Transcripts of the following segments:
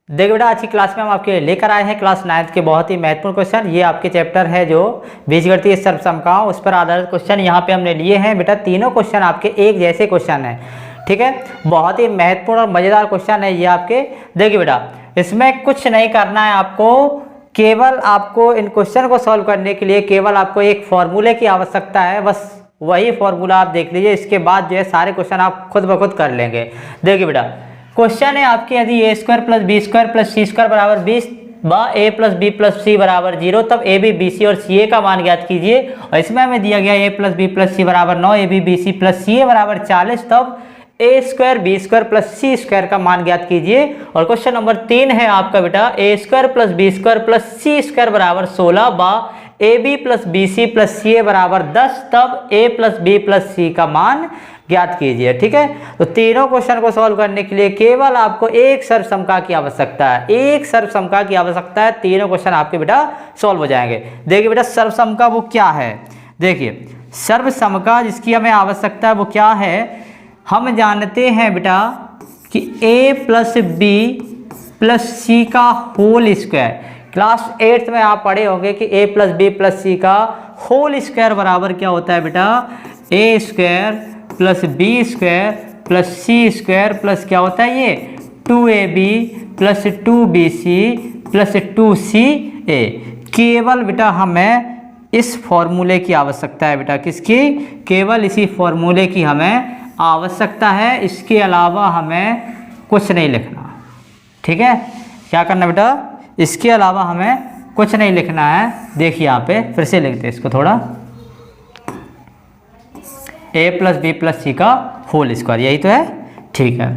देखिए बेटा, आज की क्लास में हम आपके लिए लेकर आए हैं क्लास 9th के बहुत ही महत्वपूर्ण क्वेश्चन। ये आपके चैप्टर है जो बीजगणितीय सर्वसमताओं, उस पर आधारित क्वेश्चन यहाँ पे हमने लिए हैं। बेटा तीनों क्वेश्चन आपके एक जैसे क्वेश्चन हैं, ठीक है। बहुत ही महत्वपूर्ण और मज़ेदार क्वेश्चन है ये आपके। देखिए बेटा, इसमें कुछ नहीं करना है आपको, केवल आपको इन क्वेश्चन को सॉल्व करने के लिए केवल आपको एक फॉर्मूले की आवश्यकता है। बस वही फॉर्मूला आप देख लीजिए, इसके बाद जो है सारे क्वेश्चन आप खुद ब खुद कर लेंगे। देखिए बेटा, क्वेश्चन है आपके, यदि a square plus B square plus C square बराबर 20 व a plus B plus c बराबर 0, तब ए बी बी सी और सी ए का मान ज्ञात कीजिए। और इसमें हमें दिया गया a plus B plus c बराबर 9, a b b c plus c a बराबर 40, तब a square b square plus C square का मान ज्ञात कीजिए। और क्वेश्चन नंबर 3 है आपका बेटा, a square plus B square plus C square बराबर 16 व a b plus b c plus c a बराबर 10, तब ए प्लस बी प्लस सी का मान ज्ञात कीजिए। ठीक है, तो तीनों क्वेश्चन को सॉल्व करने के लिए केवल आपको एक सर्वसमका की आवश्यकता है, एक सर्वसमका की आवश्यकता है। तीनों क्वेश्चन आपके बेटा सॉल्व हो जाएंगे। देखिए बेटा, सर्वसमका वो क्या है? देखिए सर्वसमका जिसकी हमें आवश्यकता है वो क्या है? हम जानते हैं बेटा कि a प्लस बी प्लस सी का होल स्क्वायर, क्लास 8th में आप पढ़े होंगे कि a प्लस बी प्लस सी का होल स्क्वायर बराबर क्या होता है बेटा? a square plus B square plus C square plus क्या होता है ये 2ab plus 2bc plus 2ca। केवल बेटा हमें इस फॉर्मूले की आवश्यकता है बेटा, किसकी? केवल इसी फॉर्मूले की हमें आवश्यकता है, इसके अलावा हमें कुछ नहीं लिखना। ठीक है, क्या करना बेटा? इसके अलावा हमें कुछ नहीं लिखना है। देखिए यहाँ पे फिर से लिखते हैं इसको थोड़ा, ए प्लस बी प्लस सी का होल स्क्वायर, यही तो है। ठीक है,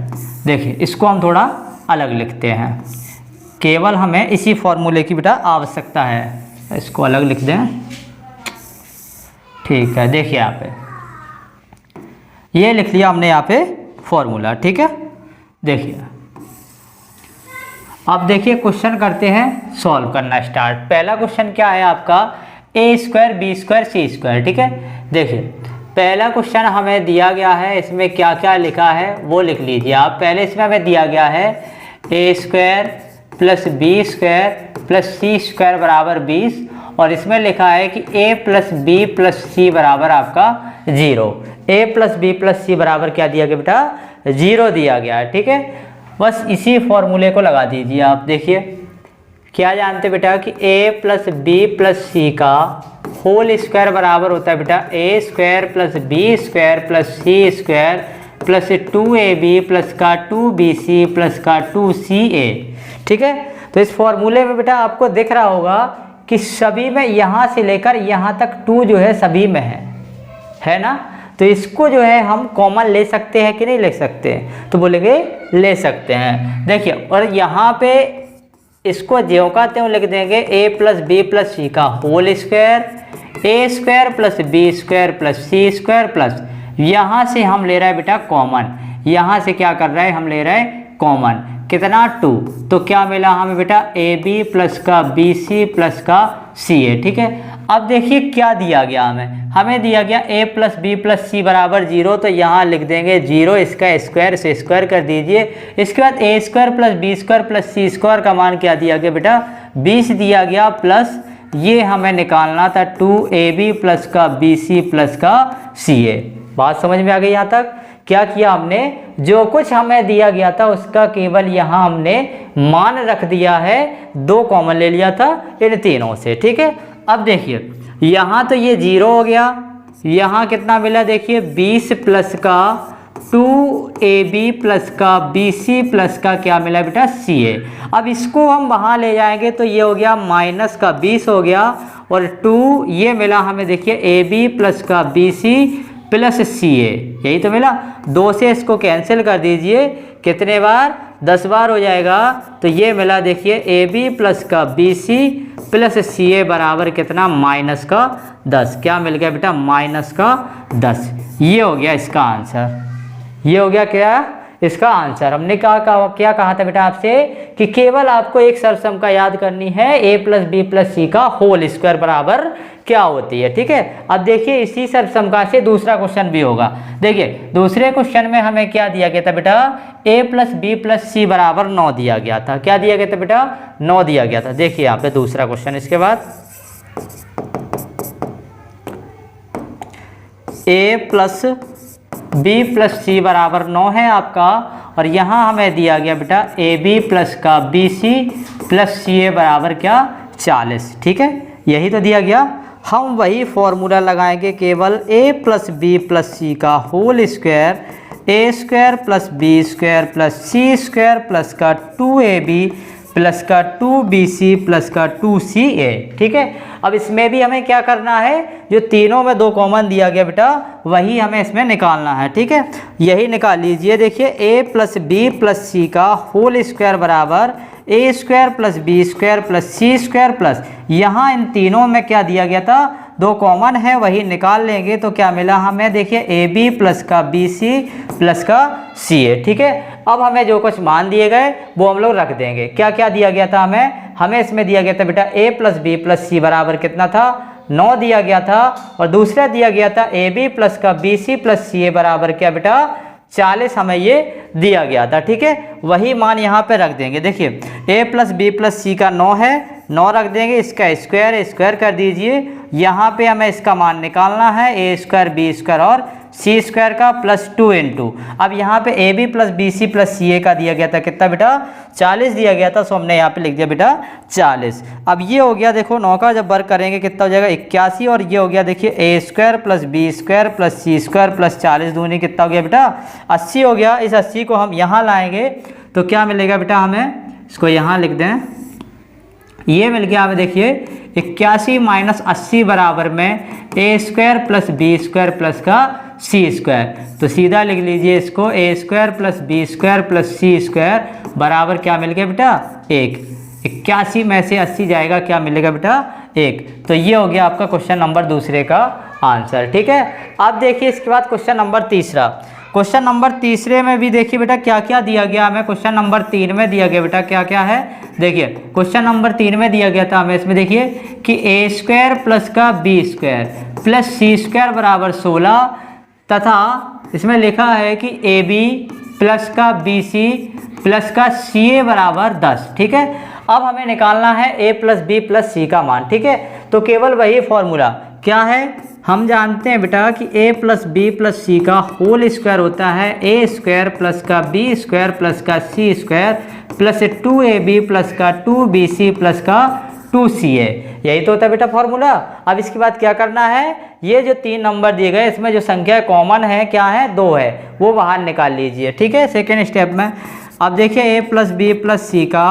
देखिए इसको हम थोड़ा अलग लिखते हैं, केवल हमें इसी फॉर्मूले की बेटा आवश्यकता है। इसको अलग लिख दें। ठीक है, देखिए यहाँ पे ये लिख लिया हमने यहाँ पे फॉर्मूला। ठीक है, देखिए अब देखिए क्वेश्चन करते हैं सॉल्व करना स्टार्ट। पहला क्वेश्चन क्या है आपका? ए स्क्वायर बी स्क्वायर सी स्क्वायर। ठीक है, देखिए पहला क्वेश्चन हमें दिया गया है, इसमें क्या क्या लिखा है वो लिख लीजिए आप। पहले इसमें हमें दिया गया है a square plus B square plus C square बराबर 20, और इसमें लिखा है कि a plus B plus c बराबर आपका 0। a plus B plus c बराबर क्या दिया गया बेटा? 0 दिया गया है। ठीक है, बस इसी फॉर्मूले को लगा दीजिए आप। देखिए क्या जानते बेटा कि a प्लस बी प्लस सी का होल स्क्वायर बराबर होता है बेटा a square plus B square plus C square plus 2ab plus का 2bc प्लस का 2ca। ठीक है, तो इस फॉर्मूले में बेटा आपको दिख रहा होगा कि सभी में यहाँ से लेकर यहाँ तक 2 जो है सभी में है ना? तो इसको जो है हम कॉमन ले सकते हैं कि नहीं ले सकते? तो बोलेंगे ले सकते हैं। देखिए, और यहाँ पे इसको ज्यों का त्यों लिख देंगे, a प्लस बी प्लस सी का whole square, a square plus B square plus C square plus, यहाँ से हम ले रहे हैं बेटा कॉमन, यहाँ से क्या कर रहे हैं? हम ले रहे हैं कॉमन। कितना? 2। तो क्या मिला हमें बेटा? ए बी प्लस का बी सी प्लस का सी ए। ठीक है, अब देखिए क्या दिया गया हमें दिया गया a plus B plus c बराबर 0, तो यहाँ लिख देंगे 0, इसका स्क्वायर से स्क्वायर कर दीजिए। इसके बाद a square plus B square plus C square का मान क्या दिया गया बेटा? 20 दिया गया, प्लस ये हमें निकालना था 2ab प्लस का bc प्लस का ca। बात समझ में आ गई? यहाँ तक क्या किया हमने? जो कुछ हमें दिया गया था उसका केवल यहाँ हमने मान रख दिया है, 2 कॉमन ले लिया था इन तीनों से। ठीक है, अब देखिए यहाँ तो ये 0 हो गया, यहाँ कितना मिला? देखिए 20 प्लस का 2ab प्लस का bc प्लस का क्या मिला बेटा? ca। अब इसको हम वहाँ ले जाएंगे तो ये हो गया माइनस का 20 हो गया, और 2 ये मिला हमें, देखिए ab प्लस का bc प्लस ca, यही तो मिला। 2 से इसको कैंसिल कर दीजिए, कितने बार? 10 बार हो जाएगा। तो ये मिला, देखिए ab प्लस का bc प्लस ca बराबर कितना? माइनस का 10। क्या मिल गया बेटा? माइनस का 10। ये हो गया इसका आंसर। ये हो गया क्या? इसका आंसर। हमने क्या कहा था बेटा आपसे कि केवल आपको एक सर्वसमका याद करनी है, a प्लस बी प्लस सी का होल स्क्वायर बराबर क्या होती है। ठीक है, अब देखिए इसी सर्वसमका से दूसरा क्वेश्चन भी होगा। देखिए दूसरे क्वेश्चन में हमें क्या दिया गया था बेटा, a plus B plus c बराबर 9 दिया गया था। क्या दिया गया था बेटा, 9 दिया गया था। देखिए यहाँ पे दूसरा क्वेश्चन, इसके बाद a plus B plus c बराबर 9 है आपका, और यहाँ हमें दिया गया बेटा ए बी प्लस का b c plus c a बराबर क्या, 40। ठीक है, यही तो दिया गया। हम वही फॉर्मूला लगाएंगे, केवल a प्लस बी प्लस सी का whole square, a square plus B square plus C square plus का 2ab प्लस का 2bc प्लस का 2ca। ठीक है, अब इसमें भी हमें क्या करना है, जो तीनों में 2 कॉमन दिया गया बेटा वही हमें इसमें निकालना है। ठीक है, यही निकाल लीजिए। देखिए a प्लस बी प्लस सी का होल स्क्वायर बराबर a square plus B square plus C square plus, यहाँ इन तीनों में क्या दिया गया था, 2 कॉमन है, वही निकाल लेंगे तो क्या मिला हमें, देखिए ए बी प्लस का बी सी प्लस का सी ए। ठीक है, अब हमें जो कुछ मान दिए गए वो हम लोग रख देंगे। क्या क्या दिया गया था हमें इसमें दिया गया था बेटा a plus B plus c बराबर कितना था, 9 दिया गया था, और दूसरा दिया गया था ए बी प्लस का b c plus c a बराबर क्या बेटा, 40 हमें ये दिया गया था। ठीक है, वही मान यहाँ पे रख देंगे। देखिए a प्लस बी प्लस सी का 9 है, 9 रख देंगे, इसका स्क्वायर कर दीजिए। यहाँ पे हमें इसका मान निकालना है, ए स्क्वायर बी स्क्वायर और सी स्क्वायर का प्लस 2 इंटू, अब यहाँ पे a b plus b c plus c a का दिया गया था कितना बेटा, 40 दिया गया था, सो हमने यहाँ पे लिख दिया बेटा 40। अब ये हो गया, देखो 9 का जब वर्ग करेंगे कितना हो जाएगा 81, और ये हो गया देखिए a square plus B square plus C square plus 40 दूनी कितना हो गया बेटा 80 हो गया। इस 80 को हम यहाँ लाएंगे तो क्या मिलेगा बेटा, हमें इसको यहाँ लिख दें, ये मिल गया हमें। देखिए 81 माइनस 80 बराबर में a square plus B square plus का सी स्क्वायर, तो सीधा लिख लीजिए इसको, a square plus B square plus C square बराबर क्या मिल गया बेटा 1। 81 में से 80 जाएगा, क्या मिलेगा बेटा 1। तो ये हो गया आपका क्वेश्चन नंबर दूसरे का आंसर। ठीक है, अब देखिए इसके बाद क्वेश्चन नंबर तीसरा। क्वेश्चन नंबर तीसरे में भी देखिए बेटा क्या क्या दिया गया हमें। क्वेश्चन नंबर 3 में दिया गया बेटा क्या क्या है, देखिए क्वेश्चन नंबर 3 में दिया गया था हमें, इसमें देखिए कि ए स्क्वायर प्लस का बी स्क्वायर प्लस सी स्क्वायर बराबर 16, तथा इसमें लिखा है कि ए बी प्लस का बी सी प्लस का सी ए बराबर 10। ठीक है, अब हमें निकालना है ए प्लस बी प्लस सी का मान। ठीक है, तो केवल वही फॉर्मूला क्या है, हम जानते हैं बेटा कि a प्लस बी प्लस सी का होल स्क्वायर होता है ए स्क्वायर प्लस का बी स्क्वायर प्लस का c square plus 2ab plus का 2bc प्लस का 2ca, यही तो होता है बेटा फॉर्मूला। अब इसके बाद क्या करना है, ये जो 3 नंबर दिए गए इसमें जो संख्या कॉमन है क्या है, 2 है, वो बाहर निकाल लीजिए। ठीक है, सेकेंड स्टेप में अब देखिए a प्लस बी प्लस सी का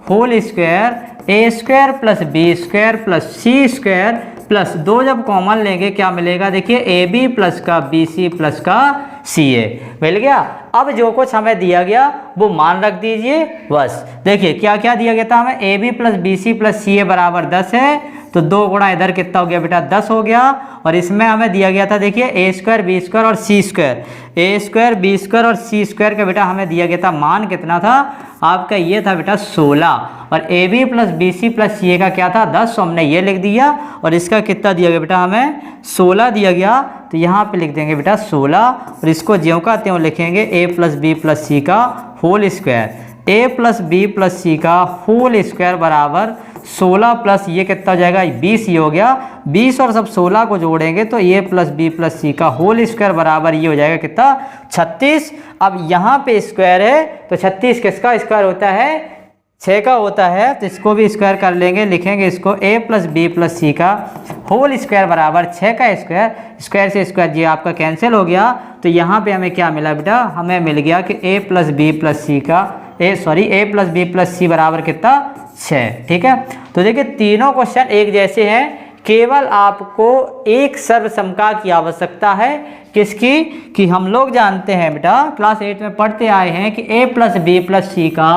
whole square a square plus B square plus C square plus 2 जब कॉमन लेंगे क्या मिलेगा, देखिए ए बी प्लस का बी सी प्लस का सी ए मिल गया। अब जो कुछ हमें दिया गया वो मान रख दीजिए बस। देखिए क्या क्या दिया गया था हमें, a b plus b c plus c a बराबर 10 है, तो 2 गुणा इधर कितना हो गया बेटा 10 हो गया, और इसमें हमें दिया गया था देखिए ए स्क्वायर बी स्क्वायर और c square, a square b square और सी स्क्वायर का बेटा हमें दिया गया था मान कितना था आपका, ये था बेटा 16, और a b plus b c plus c a का क्या था 10, तो हमने ये लिख दिया, और इसका कितना दिया गया बेटा हमें 16 दिया गया, तो यहाँ पे लिख देंगे बेटा 16, और इसको ज्यों का त्यों लिखेंगे ए प्लस बी प्लस सी का होल स्क्वायर, ए प्लस बी प्लस सी का होल स्क्वायर बराबर 16 प्लस ये कितना हो जाएगा 20 ही हो गया, 20 और सब 16 को जोड़ेंगे तो ए प्लस बी प्लस सी का होल स्क्वायर बराबर ये हो जाएगा कितना 36। अब यहाँ पे स्क्वायर है तो 36 किसका स्क्वायर होता है, 6 का होता है, तो इसको भी स्क्वायर कर लेंगे, लिखेंगे इसको a प्लस बी प्लस सी का होल स्क्वायर बराबर 6 का स्क्वायर, स्क्वायर से स्क्वायर ये आपका कैंसिल हो गया, तो यहाँ पे हमें क्या मिला बेटा, हमें मिल गया कि a प्लस बी प्लस सी का ए प्लस बी प्लस सी बराबर कितना 6। ठीक है, तो देखिए तीनों क्वेश्चन एक जैसे हैं, केवल आपको एक सर्वसमका की आवश्यकता है, किसकी, कि हम लोग जानते हैं बेटा क्लास 8 में पढ़ते आए हैं कि a प्लस बी प्लस सी का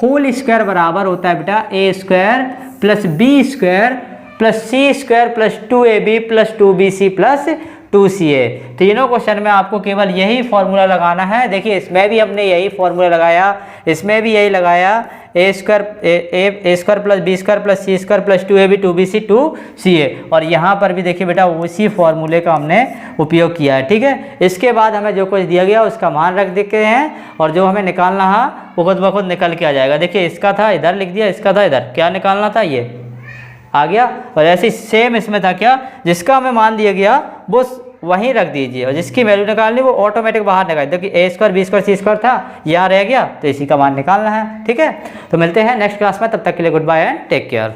होल स्क्वायर बराबर होता है बेटा a square plus B square plus C square plus 2ab plus 2bc plus 2Ca। तीनों क्वेश्चन में आपको केवल यही फॉर्मूला लगाना है। देखिए इसमें भी हमने यही फॉर्मूला लगाया, इसमें भी यही लगाया, a square plus B square plus C square plus 2ab 2bc 2ca, और यहाँ पर भी देखिए बेटा उसी फॉर्मूले का हमने उपयोग किया है। ठीक है, इसके बाद हमें जो कुछ दिया गया उसका मान रख देते हैं और जो हमें निकालना है वो खुद ब खुद निकल के आ जाएगा। देखिए इसका था इधर लिख दिया, इसका था इधर, क्या निकालना था ये आ गया। और ऐसे सेम इसमें था क्या, जिसका हमें मान दिया गया वो वहीं रख दीजिए और जिसकी वैल्यू निकालनी वो ऑटोमेटिक बाहर निकाल। देखिए a square b square C square था, यहाँ रह गया तो इसी का मान निकालना है। ठीक है, तो मिलते हैं नेक्स्ट क्लास में, तब तक के लिए goodbye and take care.